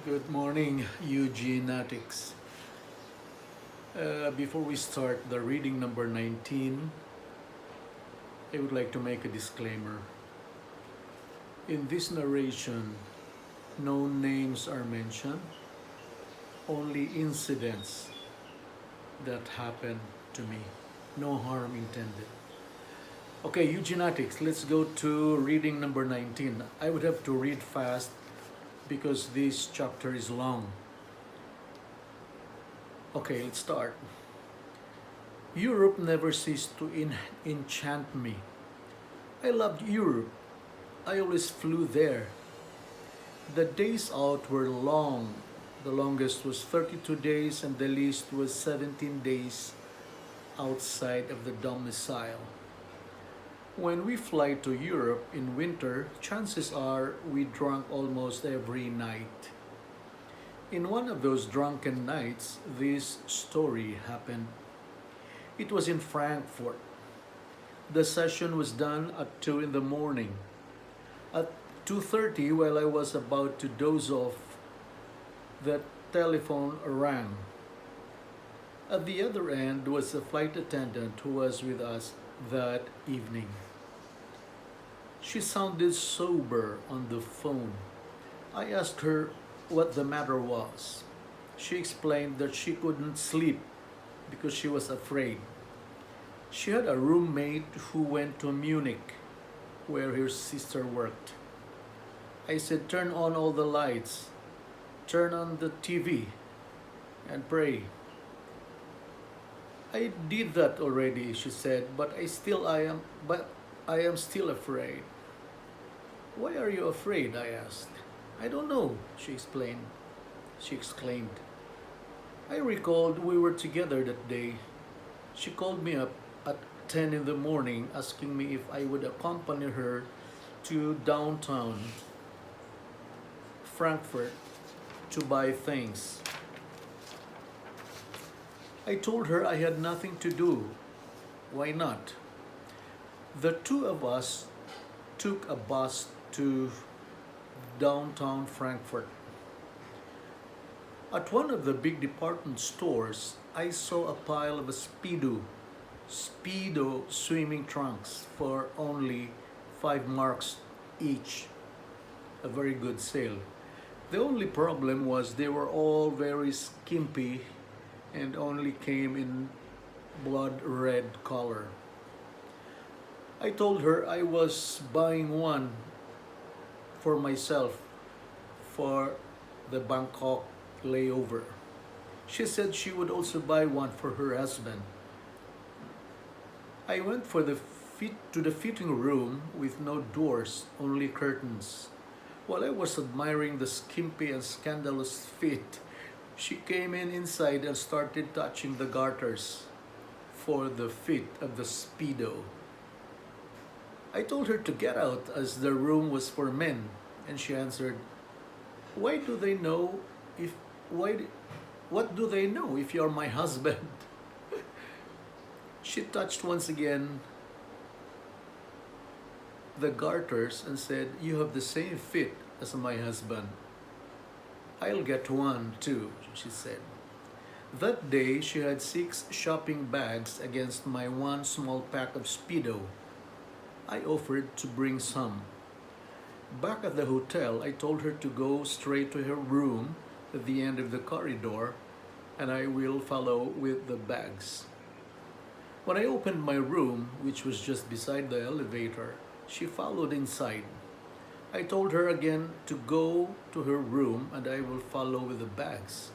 Good morning, Eugenetics. Before we start the reading number 19, I would like to make a disclaimer. In this narration, no names are mentioned, only incidents that happened to me. No harm intended. Okay, Eugenetics, let's go to reading number 19. I would have to read fast because this chapter is long. Okay, let's start. Europe never ceased to enchant me. I loved Europe. I always flew there. The days out were long. The longest was 32 days and the least was 17 days outside of the domicile. When we fly to Europe in winter, chances are we drank almost every night. In one of those drunken nights, this story happened. It was in Frankfurt. The session was done at 2 in the morning. At 2:30, while I was about to doze off, the telephone rang. At the other end was a flight attendant who was with us that evening. She sounded sober on the phone. I asked her what the matter was. She explained that she couldn't sleep because she was afraid. She had a roommate who went to Munich, where her sister worked. I said, turn on all the lights, turn on the TV, and pray. I did that already, she said, but I am still afraid. Why are you afraid? I asked. I don't know, she explained. She exclaimed. I recalled we were together that day. She called me up at 10 in the morning asking me if I would accompany her to downtown Frankfurt to buy things. I told her I had nothing to do. Why not? The two of us took a bus to downtown Frankfurt. At one of the big department stores, I saw a pile of Speedo swimming trunks for only 5 marks each. A very good sale. The only problem was they were all very skimpy and only came in blood red color. I told her I was buying one for myself for the Bangkok layover. She said she would also buy one for her husband. I went to the fitting room with no doors, only curtains. While I was admiring the skimpy and scandalous fit, she came inside and started touching the garters for the fit of the Speedo. I told her to get out as the room was for men, and she answered, "Why do they know if why what do they know if you're my husband?" She touched once again the garters and said, "You have the same fit as my husband." "I'll get one too," she said. That day she had 6 shopping bags against my one small pack of Speedo. I offered to bring some. Back at the hotel, I told her to go straight to her room at the end of the corridor, and I will follow with the bags. When I opened my room, which was just beside the elevator, she followed inside. I told her again to go to her room and I will follow with the bags.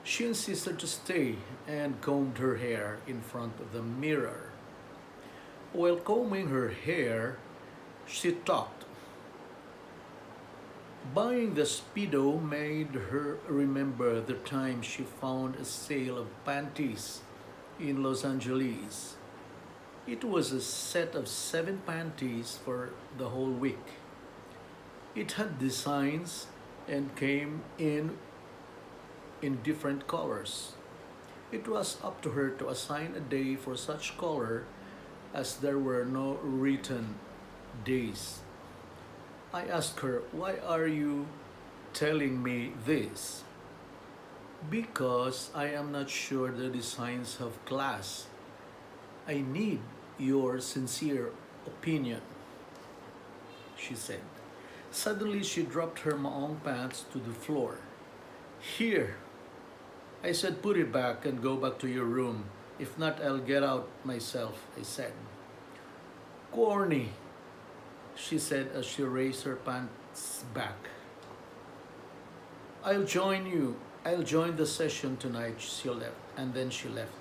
She insisted to stay and combed her hair in front of the mirror. While combing her hair, she talked. Buying the Speedo made her remember the time she found a sale of panties in Los Angeles. It was a set of 7 panties for the whole week. It had designs and came in different colors. It was up to her to assign a day for such color as there were no written days. I asked her, "Why are you telling me this? Because I am not sure the designs have class. I need your sincere opinion, she said. Suddenly, she dropped her maong pants to the floor. Here, I said, put it back and go back to your room. If not, I'll get out myself, I said. Corny, she said as she raised her pants back. I'll join you. I'll join the session tonight, she left, and then she left.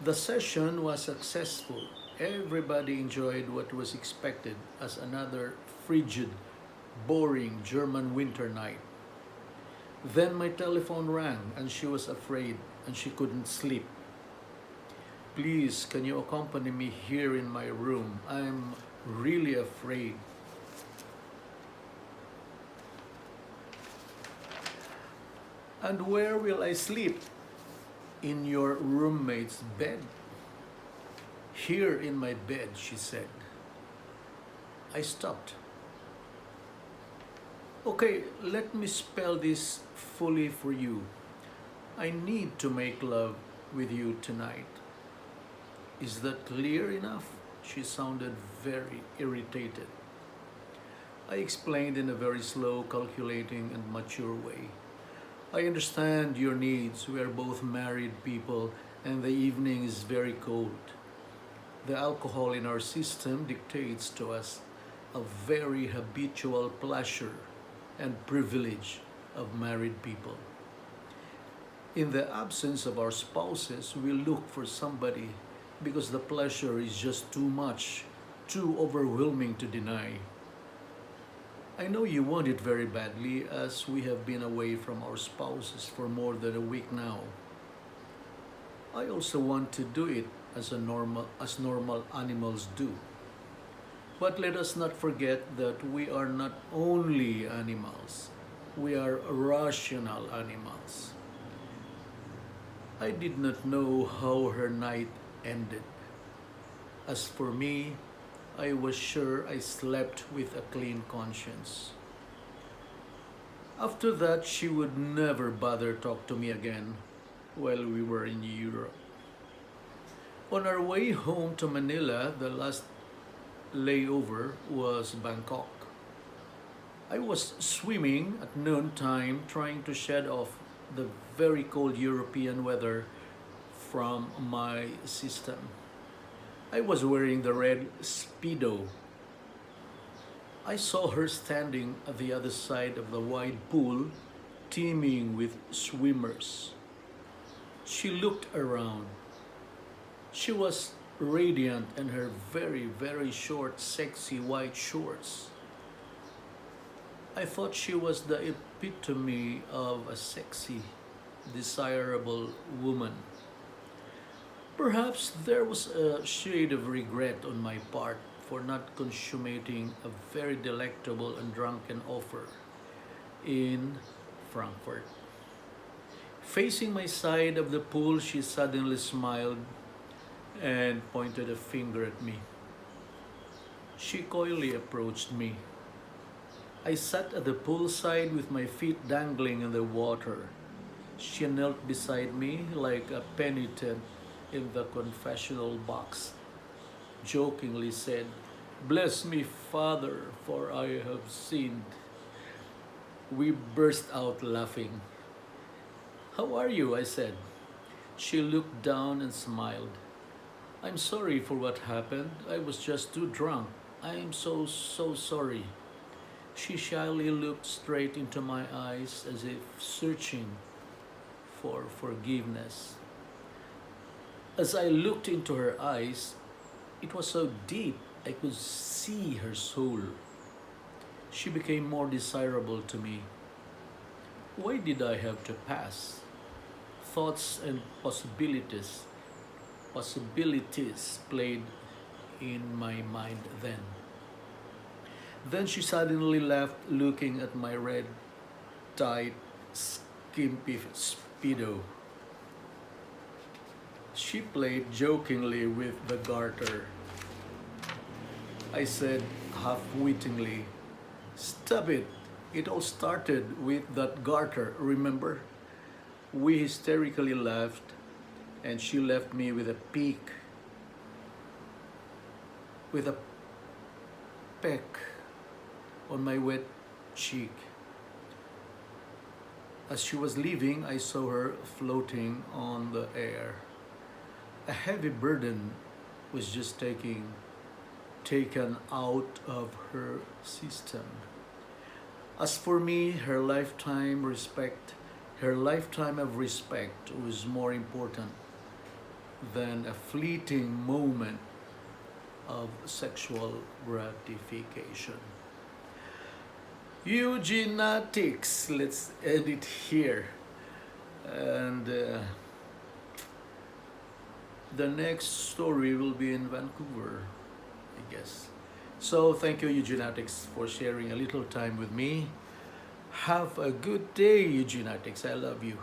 The session was successful. Everybody enjoyed what was expected as another frigid, boring German winter night. Then my telephone rang and she was afraid and she couldn't sleep. Please, can you accompany me here in my room? I'm really afraid. And where will I sleep? In your roommate's bed. Here in my bed, she said. I stopped. Okay, let me spell this fully for you. I need to make love with you tonight. Is that clear enough? She sounded very irritated. I explained in a very slow, calculating, and mature way. I understand your needs. We are both married people and the evening is very cold. The alcohol in our system dictates to us a very habitual pleasure and privilege of married people. In the absence of our spouses, we look for somebody because the pleasure is just too much, too overwhelming to deny. I know you want it very badly as we have been away from our spouses for more than a week now. I also want to do it as normal animals do. But let us not forget that we are not only animals, we are rational animals. I did not know how her night ended. As for me, I was sure I slept with a clean conscience. After that, she would never bother talk to me again while we were in Europe. On our way home to Manila, the last layover was Bangkok. I was swimming at noontime trying to shed off the very cold European weather from my system. I was wearing the red Speedo. I saw her standing at the other side of the wide pool, teeming with swimmers. She looked around. She was radiant in her very, very short, sexy white shorts. I thought she was the epitome of a sexy, desirable woman. Perhaps there was a shade of regret on my part for not consummating a very delectable and drunken offer in Frankfurt. Facing my side of the pool, she suddenly smiled and pointed a finger at me. She coyly approached me. I sat at the poolside with my feet dangling in the water. She knelt beside me like a penitent in the confessional box, jokingly said, "Bless me, Father, for I have sinned." We burst out laughing. "How are you?" I said. She looked down and smiled. "I'm sorry for what happened. I was just too drunk. I am so sorry." She shyly looked straight into my eyes as if searching for forgiveness. As I looked into her eyes, it was so deep I could see her soul. She became more desirable to me. Why did I have to pass? Thoughts and possibilities played in my mind then. Then she suddenly laughed, looking at my red, tight, skimpy Speedo. She played jokingly with the garter. I said half-wittingly, "Stop it, It all started with that garter, remember? We hysterically laughed, and she left me with a peck on my wet cheek. As she was leaving, I saw her floating on the air. A heavy burden was just taken out of her system. As for me, her lifetime of respect was more important than a fleeting moment of sexual gratification. Eugenetics, let's end it here. And the next story will be in Vancouver, I guess. So thank you, Eugenetics, for sharing a little time with me. Have a good day, Eugenetics. I love you.